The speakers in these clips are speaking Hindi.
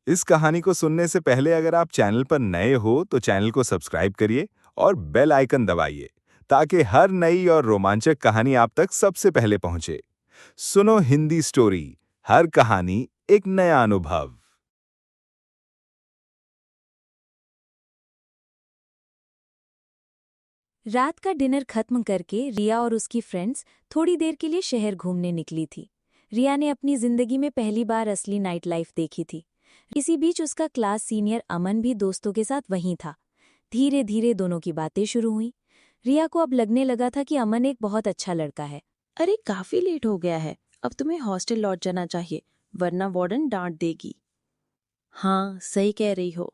इस कहानी को सुनने से पहले अगर आप चैनल पर नए हो तो चैनल को सब्सक्राइब करिए और बेल आइकन दबाइए ताकि हर नई और रोमांचक कहानी आप तक सबसे पहले पहुंचे। सुनो हिंदी स्टोरी, हर कहानी एक नया अनुभव। रात का डिनर खत्म करके रिया और उसकी फ्रेंड्स थोड़ी देर के लिए शहर घूमने निकली थी। रिया ने अपनी जिंदगी में पहली बार असली नाइट लाइफ देखी थी। इसी बीच उसका क्लास सीनियर अमन भी दोस्तों के साथ वहीं था। धीरे धीरे दोनों की बातें शुरू हुई। रिया को अब लगने लगा था कि अमन एक बहुत अच्छा लड़का है। अरे काफी लेट हो गया है, अब तुम्हें हॉस्टल लौट जाना चाहिए, वरना वार्डन डांट देगी। हाँ, सही कह रही हो।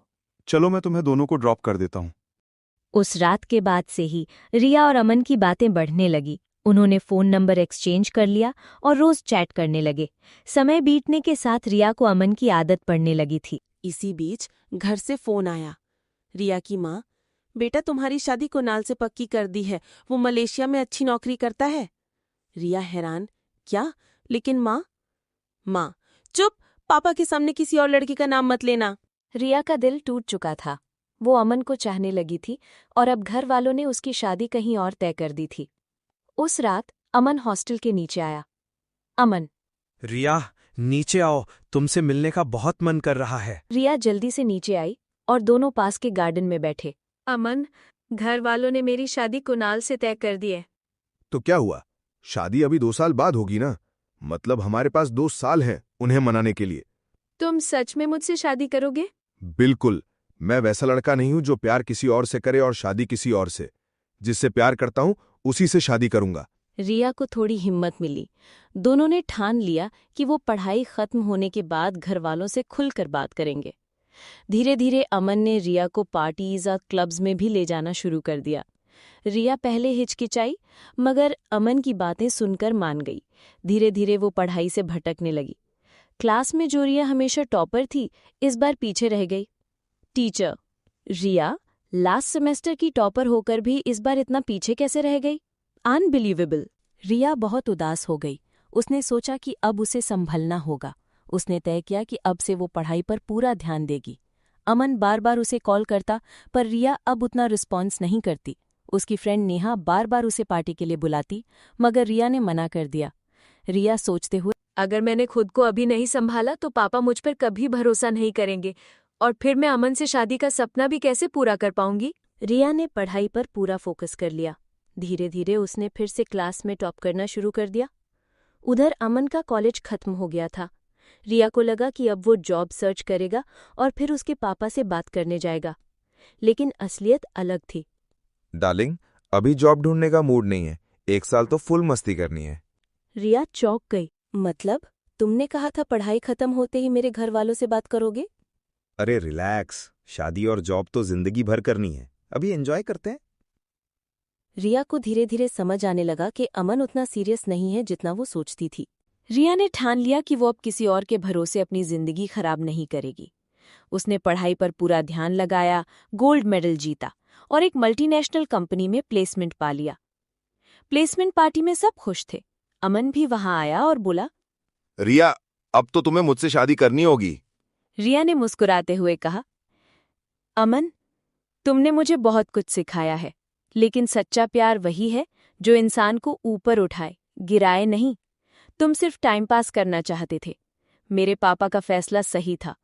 चलो मैं तुम्हें दोनों को ड्रॉप कर देता हूँ। उस रात के बाद से ही रिया और अमन की बातें बढ़ने लगी। उन्होंने फोन नंबर एक्सचेंज कर लिया और रोज चैट करने लगे। समय बीतने के साथ रिया को अमन की आदत पड़ने लगी थी। इसी बीच घर से फोन आया। रिया की माँ, बेटा तुम्हारी शादी कुणाल से पक्की कर दी है, वो मलेशिया में अच्छी नौकरी करता है। रिया हैरान, क्या? लेकिन माँ, चुप, पापा के सामने किसी और लड़की का नाम मत लेना। रिया का दिल टूट चुका था। वो अमन को चाहने लगी थी और अब घर वालों ने उसकी शादी कहीं और तय कर दी थी। उस रात अमन हॉस्टल के नीचे आया। अमन। रिया, नीचे आओ, तुमसे मिलने का बहुत मन कर रहा है। रिया जल्दी से नीचे आई और दोनों पास के गार्डन में बैठे। अमन, घर वालों ने मेरी शादी कुणाल से तय कर दी है। तो क्या हुआ, शादी अभी 2 साल बाद होगी ना। मतलब हमारे पास 2 साल हैं उन्हें मनाने के लिए। तुम सच में मुझसे शादी करोगे? बिल्कुल, मैं वैसा लड़का नहीं हूं जो प्यार किसी और से करे और शादी किसी और से। जिससे प्यार करता हूं उसी से शादी करूंगा। रिया को थोड़ी हिम्मत मिली। दोनों ने ठान लिया कि वो पढ़ाई खत्म होने के बाद घर वालों से खुलकर बात करेंगे। धीरे धीरे अमन ने रिया को पार्टीज और क्लब्स में भी ले जाना शुरू कर दिया। रिया पहले हिचकिचाई, मगर अमन की बातें सुनकर मान गई। धीरे धीरे वो पढ़ाई से भटकने लगी। क्लास में जो रिया हमेशा टॉपर थी, इस बार पीछे रह गई। टीचर, रिया लास्ट सेमेस्टर की टॉपर होकर भी इस बार इतना पीछे कैसे रह गई? अनबिलीवेबल। रिया बहुत उदास हो गई। उसने सोचा कि अब उसे संभलना होगा। उसने तय किया कि अब से वो पढ़ाई पर पूरा ध्यान देगी। अमन बार बार उसे कॉल करता, पर रिया अब उतना रिस्पॉन्स नहीं करती। उसकी फ्रेंड नेहा बार बार उसे पार्टी के लिए बुलाती, मगर रिया ने मना कर दिया। रिया सोचते हुए, अगर मैंने खुद को अभी नहीं संभाला तो पापा मुझ पर कभी भरोसा नहीं करेंगे, और फिर मैं अमन से शादी का सपना भी कैसे पूरा कर पाऊंगी? रिया ने पढ़ाई पर पूरा फोकस कर लिया। धीरे धीरे उसने फिर से क्लास में टॉप करना शुरू कर दिया। उधर अमन का कॉलेज खत्म हो गया था। रिया को लगा कि अब वो जॉब सर्च करेगा और फिर उसके पापा से बात करने जाएगा। लेकिन असलियत अलग थी। डार्लिंग, अभी जॉब ढूंढने का मूड नहीं है। 1 साल तो फुल मस्ती करनी है। रिया चौंक गई। मतलब तुमने कहा था पढ़ाई खत्म होते ही मेरे घर वालों से बात करोगे? अरे रिलैक्स, शादी और जॉब तो जिंदगी भर करनी है, अभी एंजॉय करते हैं। रिया को धीरे धीरे समझ आने लगा कि अमन उतना सीरियस नहीं है जितना वो सोचती थी। रिया ने ठान लिया कि वो अब किसी और के भरोसे अपनी जिंदगी खराब नहीं करेगी। उसने पढ़ाई पर पूरा ध्यान लगाया, गोल्ड मेडल जीता और एक मल्टीनेशनल कंपनी में प्लेसमेंट पा लिया। प्लेसमेंट पार्टी में सब खुश थे। अमन भी वहां आया और बोला, रिया, अब तो तुम्हें मुझसे शादी करनी होगी। रिया ने मुस्कुराते हुए कहा, अमन, तुमने मुझे बहुत कुछ सिखाया है, लेकिन सच्चा प्यार वही है जो इंसान को ऊपर उठाए, गिराए नहीं। तुम सिर्फ टाइम पास करना चाहते थे। मेरे पापा का फैसला सही था।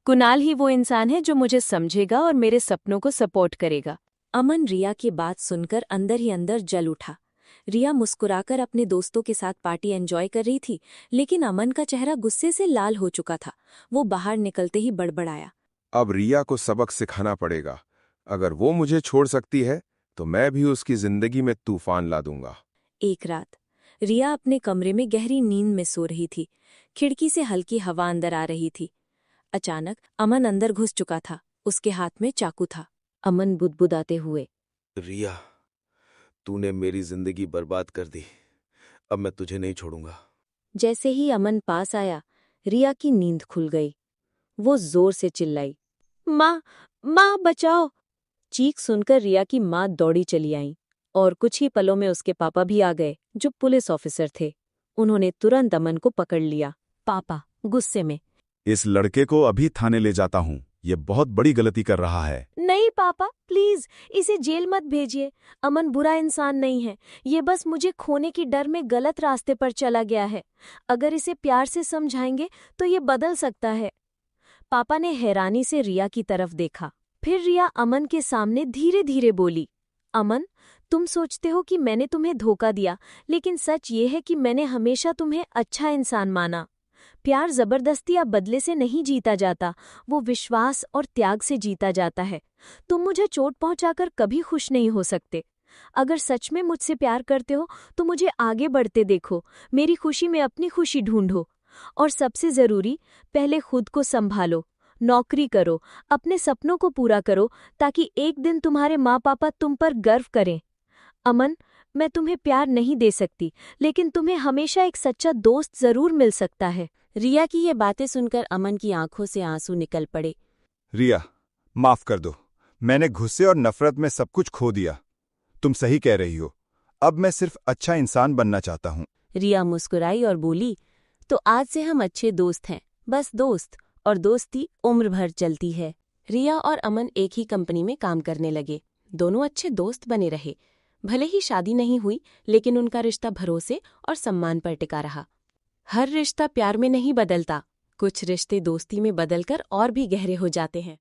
कुणाल ही वो इंसान है जो मुझे समझेगा और मेरे सपनों को सपोर्ट करेगा। अमन रिया की बात सुनकर अंदर ही अंदर जल उठा। रिया मुस्कुराकर अपने दोस्तों के साथ पार्टी एंजॉय कर रही थी, लेकिन अमन का चेहरा गुस्से से लाल हो चुका था। वो बाहर निकलते ही बड़बड़ाया, अब रिया को सबक सिखाना पड़ेगा। अगर वो मुझे छोड़ सकती है तो मैं भी उसकी जिंदगी में तूफान ला दूंगा। एक रात रिया अपने कमरे में गहरी नींद में सो रही थी। खिड़की से हल्की हवा अंदर आ रही थी। अचानक अमन अंदर घुस चुका था। उसके हाथ में चाकू था। अमन बुदबुदाते हुए, रिया, तूने मेरी जिंदगी बर्बाद कर दी। अब मैं तुझे नहीं छोड़ूंगा। जैसे ही अमन पास आया, रिया की नींद खुल गई। वो जोर से चिल्लाई, माँ, माँ बचाओ। चीख सुनकर रिया की माँ दौड़ी चली आई और कुछ ही पलों में उसके पापा भी आ गए, जो पुलिस ऑफिसर थे। उन्होंने तुरंत अमन को पकड़ लिया। पापा गुस्से में, इस लड़के को अभी थाने ले जाता हूँ। ये बहुत बड़ी गलती कर रहा है। नहीं पापा, प्लीज इसे जेल मत भेजिए। अमन बुरा इंसान नहीं है, ये बस मुझे खोने की डर में गलत रास्ते पर चला गया है। अगर इसे प्यार से समझाएंगे तो ये बदल सकता है। पापा ने हैरानी से रिया की तरफ देखा। फिर रिया अमन के सामने धीरे धीरे बोली, अमन, तुम सोचते हो कि मैंने तुम्हें धोखा दिया, लेकिन सच ये है कि मैंने हमेशा तुम्हें अच्छा इंसान माना। प्यार जबरदस्ती या बदले से नहीं जीता जाता, वो विश्वास और त्याग से जीता जाता है। तुम मुझे चोट पहुंचाकर कभी खुश नहीं हो सकते। अगर सच में मुझसे प्यार करते हो तो मुझे आगे बढ़ते देखो, मेरी खुशी में अपनी खुशी ढूंढो। और सबसे जरूरी, पहले खुद को संभालो, नौकरी करो, अपने सपनों को पूरा करो, ताकि एक दिन तुम्हारे माँ पापा तुम पर गर्व करें। अमन, मैं तुम्हें प्यार नहीं दे सकती, लेकिन तुम्हें हमेशा एक सच्चा दोस्त जरूर मिल सकता है। रिया की ये बातें सुनकर अमन की आंखों से आंसू निकल पड़े। रिया, माफ कर दो। मैंने गुस्से और नफरत में सब कुछ खो दिया। तुम सही कह रही हो। अब मैं सिर्फ अच्छा इंसान बनना चाहता हूँ। रिया मुस्कुराई और बोली, तो आज से हम अच्छे दोस्त हैं, बस दोस्त, और दोस्ती उम्र भर चलती है। रिया और अमन एक ही कंपनी में काम करने लगे। दोनों अच्छे दोस्त बने रहे। भले ही शादी नहीं हुई, लेकिन उनका रिश्ता भरोसे और सम्मान पर टिका रहा। हर रिश्ता प्यार में नहीं बदलता, कुछ रिश्ते दोस्ती में बदलकर और भी गहरे हो जाते हैं।